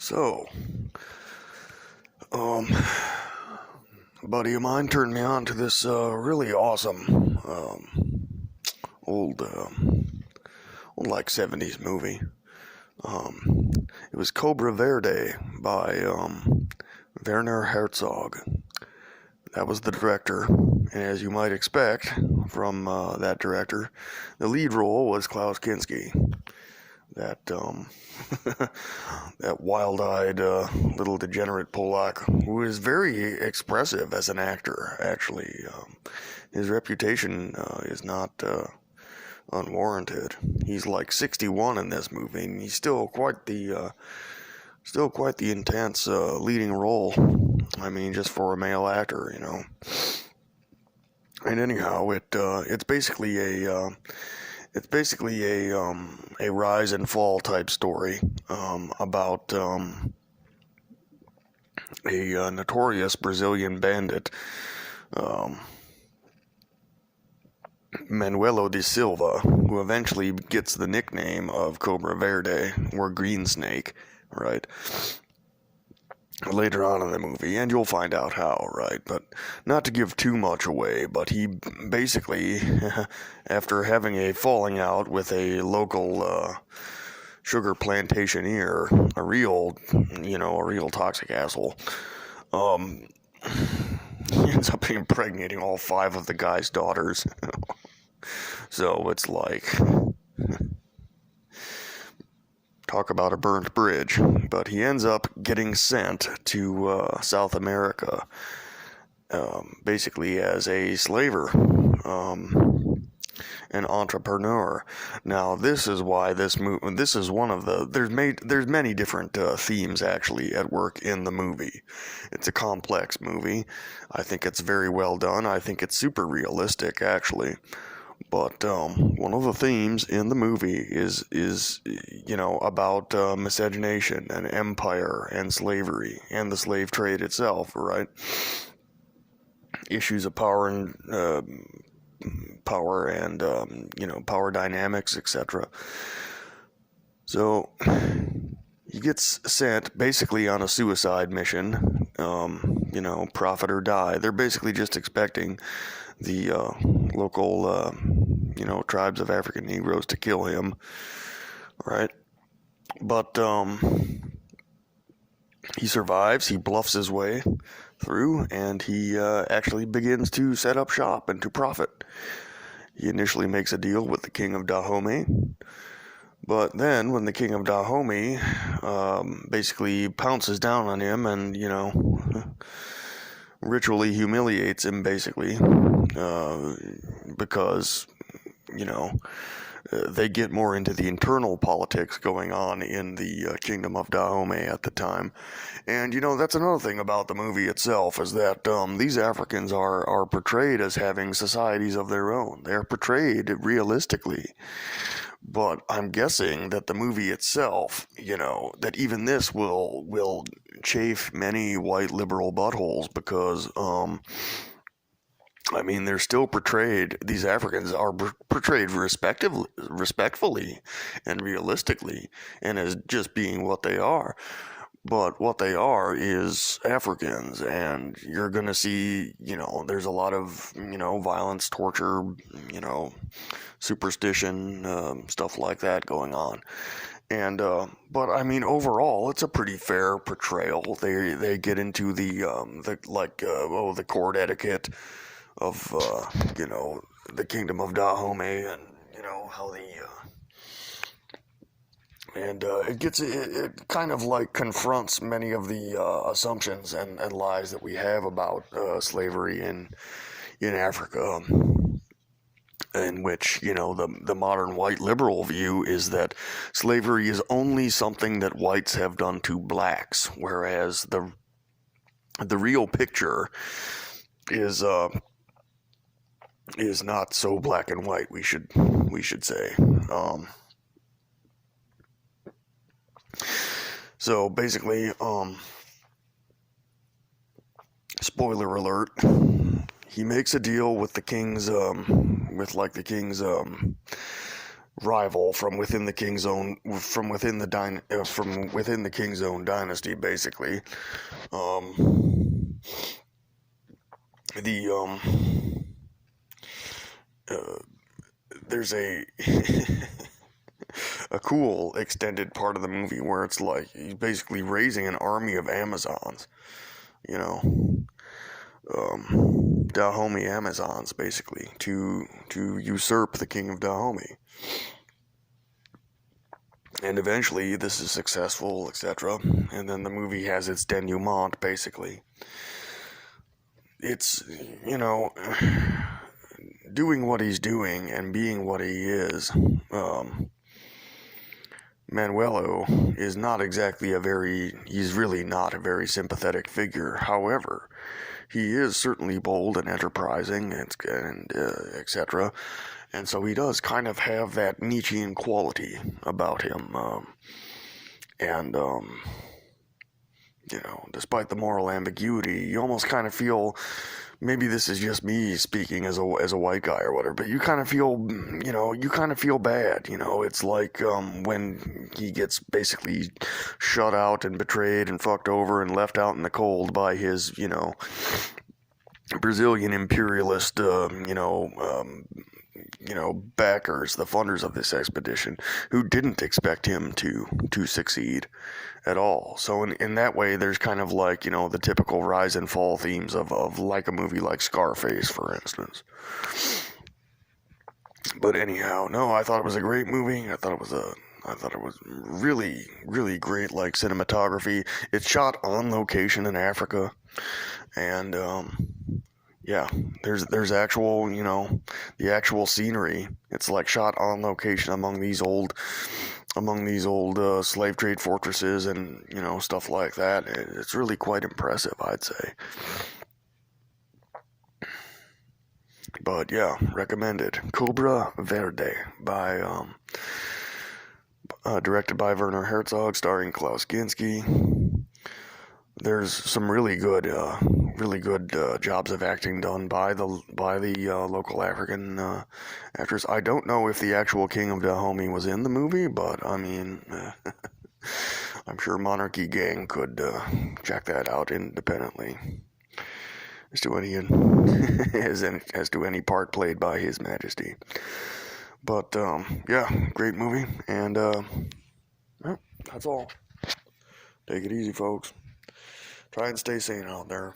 So, um, a buddy of mine turned me on to this really awesome old, old like 70s movie. It was Cobra Verde by Werner Herzog. That was the director, and as you might expect from that director, the lead role was Klaus Kinski. That that wild-eyed little degenerate Polak who is very expressive as an actor. Actually, his reputation is not unwarranted. He's like 61 in this movie, and he's still quite the intense leading role. I mean, just for a male actor, you know. And anyhow, it's basically a rise and fall type story about a notorious Brazilian bandit, um, Manuelo de Silva, who eventually gets the nickname of Cobra Verde, or Green Snake, right? Later on in the movie, and you'll find out how, right? But not to give too much away, but he basically, after having a falling out with a local sugar plantationeer, a real toxic asshole, he ends up impregnating all 5 of the guy's daughters. So it's like, talk about a burnt bridge. But he ends up getting sent to South America, basically as a slaver, an entrepreneur. Now, this is why this is one of the there's many different themes actually at work in the movie. It's a complex movie. I think it's very well done. I think it's super realistic actually. But one of the themes in the movie is about miscegenation and empire and slavery and the slave trade itself, right? Issues of power and power dynamics, etc. So he gets sent basically on a suicide mission, profit or die. They're basically just expecting the local, tribes of African Negroes to kill him, right? But he survives, he bluffs his way through, and he actually begins to set up shop and to profit. He initially makes a deal with the king of Dahomey, but then when the king of Dahomey basically pounces down on him and, ritually humiliates him, basically, because, they get more into the internal politics going on in the kingdom of Dahomey at the time. And, that's another thing about the movie itself, is that these Africans are portrayed as having societies of their own. They're portrayed realistically. But I'm guessing that the movie itself, that even this will chafe many white liberal buttholes, because they're still portrayed, these Africans are portrayed respectfully and realistically, and as just being what they are. But what they are is Africans, and you're going to see, there's a lot of, violence, torture, superstition, stuff like that going on. And, but overall, it's a pretty fair portrayal. They get into the court etiquette of, the kingdom of Dahomey, and, how it kind of like confronts many of the assumptions and lies that we have about slavery in Africa, in which, the modern white liberal view is that slavery is only something that whites have done to blacks, whereas the real picture is not so black and white, we should say. So basically, spoiler alert, he makes a deal with the king's rival from within the king's own from within the king's own dynasty, basically. Um, the uh, there's a a cool extended part of the movie where it's like he's basically raising an army of Amazons, you know, Dahomey Amazons, basically, to usurp the king of Dahomey. And eventually this is successful, etc. And then the movie has its denouement, basically. It's, you know, doing what he's doing and being what he is. Manuelo is not exactly he's really not a very sympathetic figure. However, he is certainly bold and enterprising and etc. And so he does kind of have that Nietzschean quality about him. And you know, despite the moral ambiguity, you almost kind of feel, maybe this is just me speaking as a white guy or whatever, but you kind of feel, you know, you kind of feel bad, you know. It's like when he gets basically shut out and betrayed and fucked over and left out in the cold by his, you know, Brazilian imperialist, backers, the funders of this expedition, who didn't expect him to succeed at all. So in that way, there's kind of like, you know, the typical rise and fall themes of like a movie like Scarface, for instance. But anyhow, no, I thought it was a great movie. I thought it was really, really great, like cinematography. It's shot on location in Africa, and yeah, there's actual, you know, the actual scenery. It's like shot on location among these old slave trade fortresses and, you know, stuff like that. It's really quite impressive, I'd say. But yeah, recommended. Cobra Verde by directed by Werner Herzog, starring Klaus Kinski. There's some really good jobs of acting done by the local African actors. I don't know if the actual King of Dahomey was in the movie, but I mean, I'm sure Monarchy Gang could check that out independently as to any as to any part played by His Majesty. But yeah, great movie, and yeah, that's all. Take it easy, folks. Try and stay sane out there.